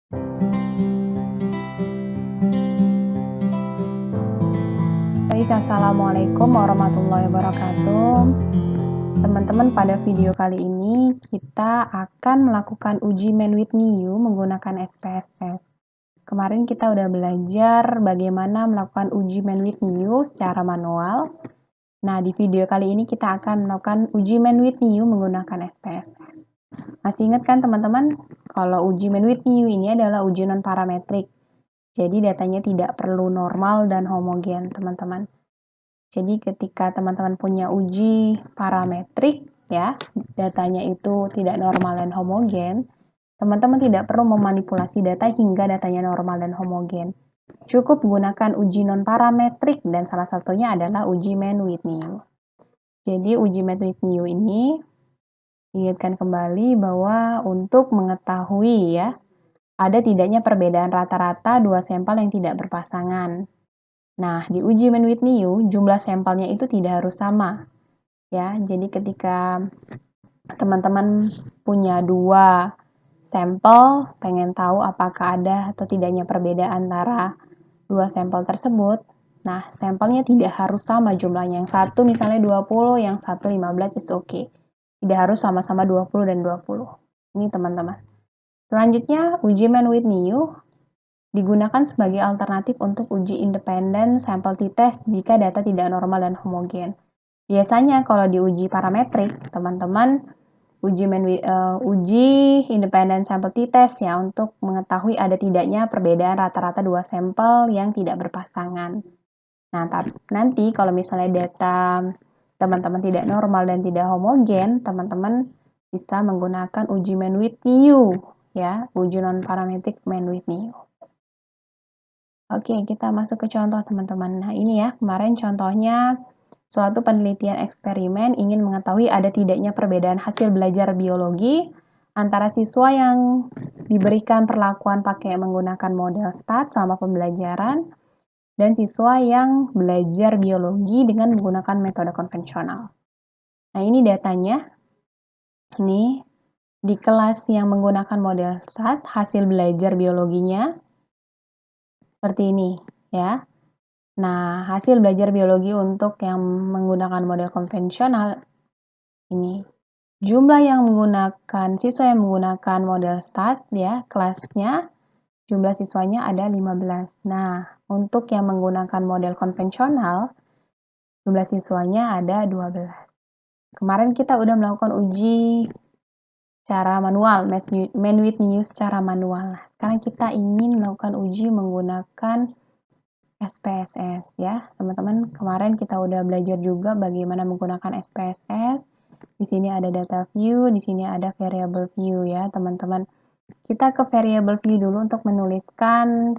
Baik, assalamualaikum warahmatullahi wabarakatuh. Teman-teman, pada video kali ini kita akan melakukan uji Man with NIU menggunakan SPSS. Kemarin kita udah belajar bagaimana melakukan uji Man with NIU secara manual. Nah, di video kali ini kita akan melakukan uji Man with NIU menggunakan SPSS. Masih ingat kan teman-teman, kalau uji Man with NIU ini adalah uji non-parametrik. Jadi datanya tidak perlu normal dan homogen, teman-teman. Jadi ketika teman-teman punya uji parametrik, ya, datanya itu tidak normal dan homogen, teman-teman tidak perlu memanipulasi data hingga datanya normal dan homogen. Cukup gunakan uji non-parametrik dan salah satunya adalah uji Man with NIU. Jadi uji Man with NIU ini ingatkan kembali bahwa untuk mengetahui ya, ada tidaknya perbedaan rata-rata dua sampel yang tidak berpasangan. Nah, di uji Man with NIU, jumlah sampelnya itu tidak harus sama. Ya, jadi ketika teman-teman punya dua sampel, pengen tahu apakah ada atau tidaknya perbedaan antara dua sampel tersebut, nah, sampelnya tidak harus sama jumlahnya. Yang satu misalnya 20, yang satu 15, it's okay. Tidak harus sama-sama 20 dan 20. Ini teman-teman. Selanjutnya, uji Man with NIU digunakan sebagai alternatif untuk uji independen sample t-test jika data tidak normal dan homogen. Biasanya kalau diuji parametrik, teman-teman uji independen sample t-test ya untuk mengetahui ada tidaknya perbedaan rata-rata dua sampel yang tidak berpasangan. Nah, nanti kalau misalnya data teman-teman tidak normal dan tidak homogen, teman-teman bisa menggunakan uji Man with NIU ya, uji non-parametric Man with NIU. Oke, kita masuk ke contoh teman-teman. Nah, ini ya, kemarin contohnya suatu penelitian eksperimen ingin mengetahui ada tidaknya perbedaan hasil belajar biologi antara siswa yang diberikan perlakuan pakai menggunakan model STAT selama pembelajaran dan siswa yang belajar biologi dengan menggunakan metode konvensional. Nah, ini datanya. Nih, di kelas yang menggunakan model STAT, hasil belajar biologinya seperti ini, ya. Nah, hasil belajar biologi untuk yang menggunakan model konvensional ini. Jumlah yang menggunakan siswa yang menggunakan model STAT ya, kelasnya jumlah siswanya ada 15. Nah, untuk yang menggunakan model konvensional, jumlah siswanya ada 12. Kemarin kita udah melakukan uji secara manual, Man with NIU secara manual. Sekarang kita ingin melakukan uji menggunakan SPSS ya, teman-teman. Kemarin kita udah belajar juga bagaimana menggunakan SPSS. Di sini ada data view, di sini ada variable view ya, teman-teman. Kita ke variable view dulu untuk menuliskan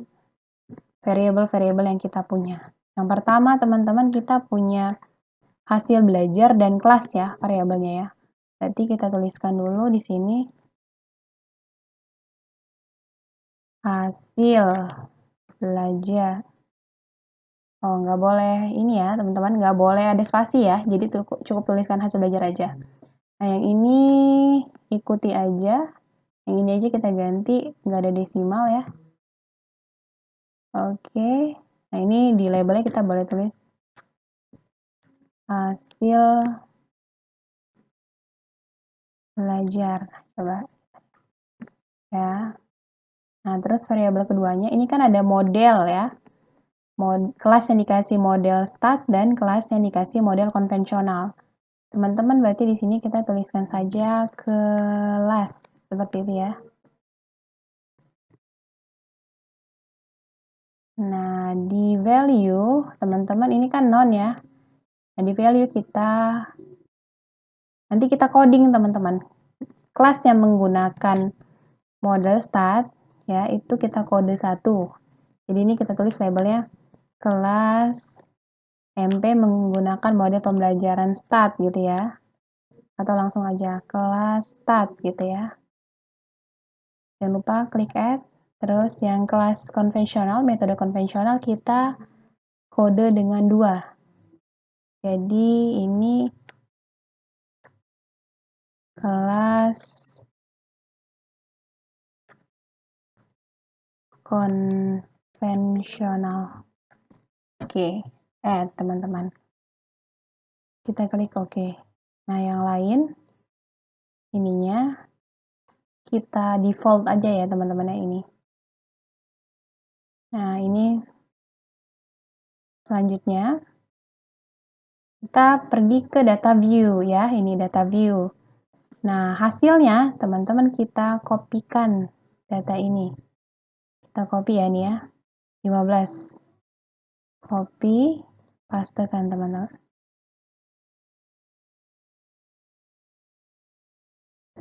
variable-variable yang kita punya. Yang pertama, teman-teman, kita punya hasil belajar dan kelas ya, variabelnya ya. Berarti kita tuliskan dulu di sini hasil belajar. Oh, nggak boleh ini ya, teman-teman, nggak boleh ada spasi ya. Jadi cukup tuliskan hasil belajar aja. Nah, yang ini ikuti aja. Yang ini aja kita ganti, nggak ada desimal ya. Oke. Nah, ini di labelnya kita boleh tulis hasil belajar. Coba. Ya. Nah, terus variabel keduanya, ini kan ada model ya. Kelas yang dikasih model STAT dan kelas yang dikasih model konvensional. Teman-teman, berarti di sini kita tuliskan saja kelas seperti itu ya. Nah, di value, teman-teman ini kan non ya. Nah, di value nanti kita coding teman-teman. Kelas yang menggunakan model STAT, ya, itu kita kode 1. Jadi ini kita tulis labelnya kelas MP menggunakan model pembelajaran STAT gitu ya. Atau langsung aja kelas STAT gitu ya. Jangan lupa klik add. Terus yang kelas konvensional, metode konvensional kita kode dengan 2. Jadi ini kelas konvensional. Oke, teman-teman. Kita klik oke. Nah, yang lain ininya kita default aja ya, teman-teman ya ini. Nah, ini selanjutnya kita pergi ke data view ya, ini data view. Nah, hasilnya teman-teman kita kopikan data ini. Kita copy ya ini ya, 15. Copy, pastekan teman-teman.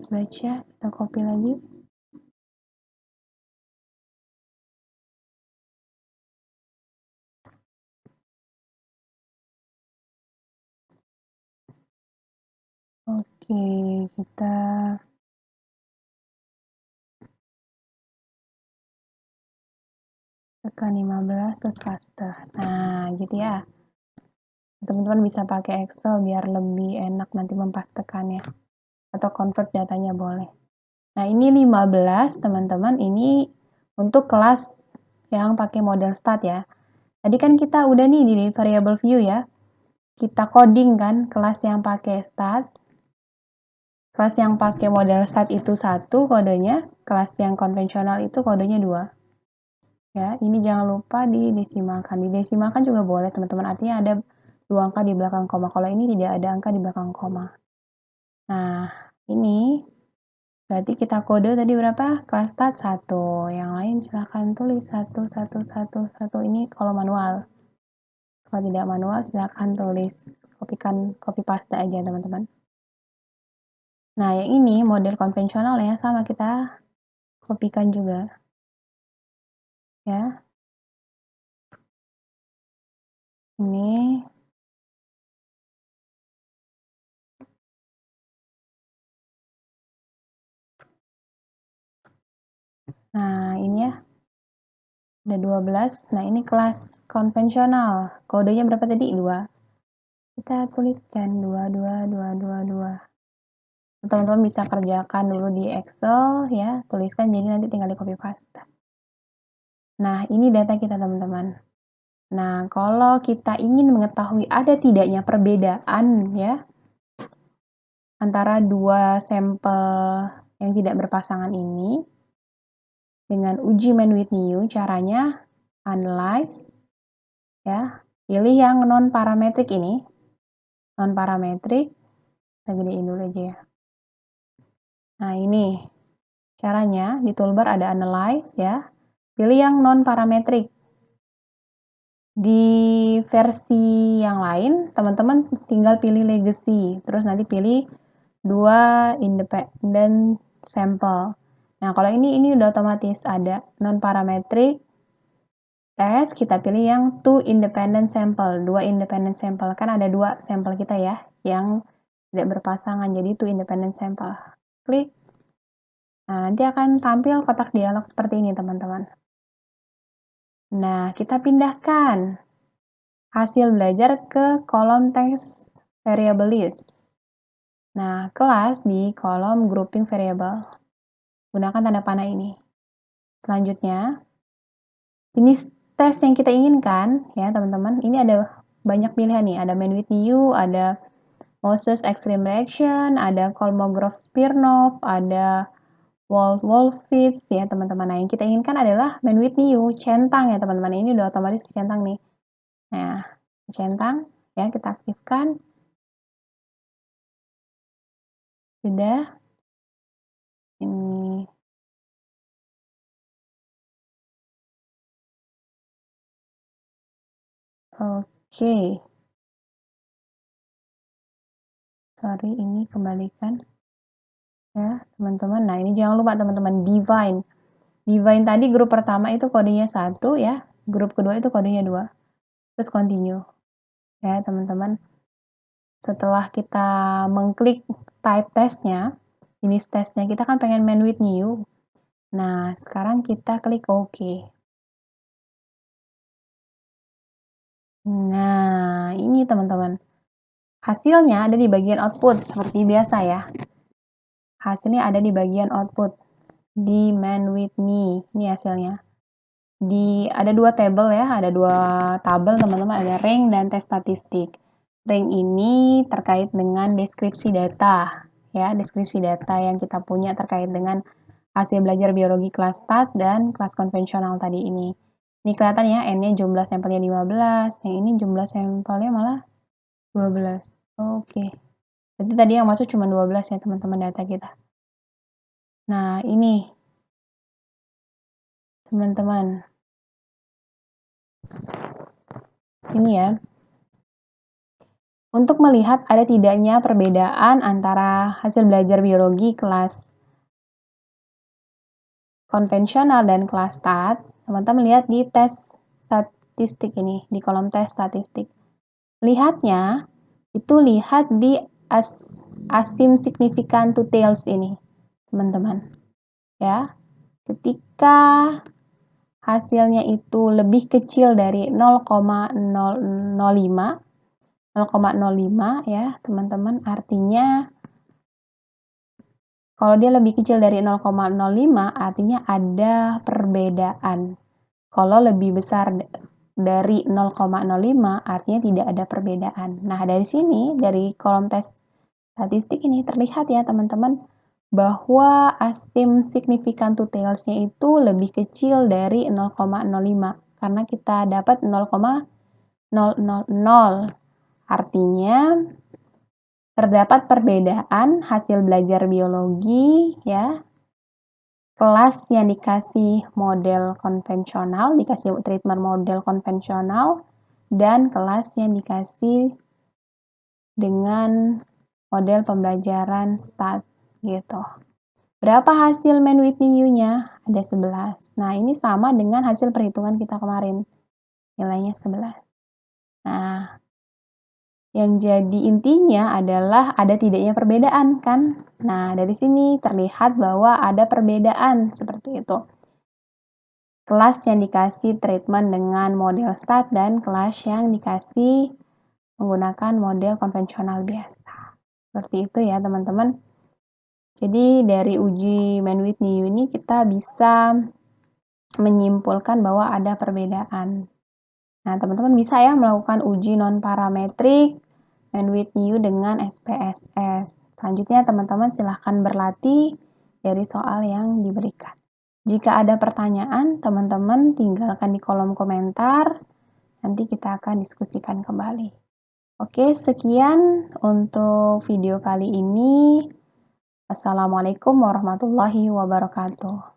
Baca, kita copy lagi. Oke, kita tekan 15 terus paste. Nah, gitu ya. Teman-teman bisa pakai Excel biar lebih enak nanti mempastekannya. Atau convert datanya boleh. Nah, ini 15, teman-teman. Ini untuk kelas yang pakai model start ya. Tadi kan kita udah nih di variable view ya. Kita coding kan kelas yang pakai start. Kelas yang pakai model start itu 1 kodenya, kelas yang konvensional itu kodenya 2. Ya, ini jangan lupa didesimalkan. Didesimalkan juga boleh, teman-teman. Artinya ada 2 angka di belakang koma. Kalau ini tidak ada angka di belakang koma. Nah, ini berarti kita kode tadi berapa? Kelas start 1. Yang lain silahkan tulis 1, 1, 1, 1. Ini kalau manual. Kalau tidak manual silahkan tulis. Copy paste aja, teman-teman. Nah, yang ini model konvensional ya, sama kita kopikan juga. Ya. Ini. Nah, ini ya. Ada 12. Nah, ini kelas konvensional. Kodenya berapa tadi? 2. Kita tuliskan 2, 2, 2, 2, 2. Teman-teman bisa kerjakan dulu di Excel ya, tuliskan jadi nanti tinggal di copy paste. Nah, ini data kita teman-teman. Nah, kalau kita ingin mengetahui ada tidaknya perbedaan ya antara dua sampel yang tidak berpasangan ini dengan uji main with new, caranya analyze ya, pilih yang non parametrik ini. Non parametrik, kita gedein dulu aja ya. Nah, ini caranya di toolbar ada analyze ya. Pilih yang non parametrik. Di versi yang lain, teman-teman tinggal pilih legacy, terus nanti pilih 2 independent sample. Nah, kalau ini udah otomatis ada non parametric test, kita pilih yang 2 independent sample, 2 independent sample. Kan ada 2 sampel kita ya, yang tidak berpasangan, jadi 2 independent sample. Klik. Nah, nanti akan tampil kotak dialog seperti ini, teman-teman. Nah, kita pindahkan hasil belajar ke kolom text variable list. Nah, kelas di kolom grouping variable. Gunakan tanda panah ini. Selanjutnya, jenis tes yang kita inginkan, ya teman-teman, ini ada banyak pilihan nih. Ada main with new, ada Moses extreme reaction, ada Kolmogorov-Smirnov, ada Wolfowitz ya teman-teman. Nah, yang kita inginkan adalah main with new, centang ya teman-teman. Ini udah otomatis centang nih. Nah, centang ya kita aktifkan. Sudah. Ini. Oke. Sorry, ini kembalikan. Ya, teman-teman. Nah, ini jangan lupa teman-teman, divine. Divine tadi grup pertama itu kodenya 1 ya. Grup kedua itu kodenya 2. Terus continue. Ya, teman-teman. Setelah kita mengklik type testnya, jenis tesnya, kita kan pengen main with new. Nah, sekarang kita klik OK. Nah, ini teman-teman. Hasilnya ada di bagian output, seperti biasa ya. Hasilnya ada di bagian output. Di main with me. Ini hasilnya. ada dua tabel ya, ada dua tabel teman-teman, ada rank dan tes statistik. Rank ini terkait dengan deskripsi data, ya, deskripsi data yang kita punya terkait dengan hasil belajar biologi kelas stat dan kelas konvensional tadi ini. Ini kelihatan ya, N-nya jumlah sampelnya 15, yang ini jumlah sampelnya malah 12. Oke. Jadi tadi yang masuk cuma 12 ya teman-teman data kita. Nah, ini teman-teman. Ini ya. Untuk melihat ada tidaknya perbedaan antara hasil belajar biologi kelas konvensional dan kelas stat, teman-teman lihat di tes statistik ini, di kolom tes statistik. Lihatnya, itu lihat di asim significant to tails ini, teman-teman. Ya, ketika hasilnya itu lebih kecil dari 0,005 ya, teman-teman, artinya kalau dia lebih kecil dari 0,05 artinya ada perbedaan. Kalau lebih besar dari 0,05 artinya tidak ada perbedaan. Nah, dari sini, dari kolom tes statistik ini terlihat ya teman-teman bahwa asim significant to tails-nya itu lebih kecil dari 0,05 karena kita dapat 0,000. Artinya terdapat perbedaan hasil belajar biologi ya, kelas yang dikasih model konvensional, dikasih treatment model konvensional, dan kelas yang dikasih dengan model pembelajaran stat gitu. Berapa hasil Mann Whitney U-nya? Ada 11. Nah, ini sama dengan hasil perhitungan kita kemarin. Nilainya 11. Nah, yang jadi intinya adalah ada tidaknya perbedaan kan? Nah, dari sini terlihat bahwa ada perbedaan seperti itu. Kelas yang dikasih treatment dengan model stat dan kelas yang dikasih menggunakan model konvensional biasa. Seperti itu ya teman-teman. Jadi dari uji Mann Whitney ini kita bisa menyimpulkan bahwa ada perbedaan. Nah, teman-teman bisa ya melakukan uji non-parametrik Mann Whitney dengan SPSS. Selanjutnya teman-teman silahkan berlatih dari soal yang diberikan. Jika ada pertanyaan, teman-teman tinggalkan di kolom komentar. Nanti kita akan diskusikan kembali. Oke, sekian untuk video kali ini. Assalamualaikum warahmatullahi wabarakatuh.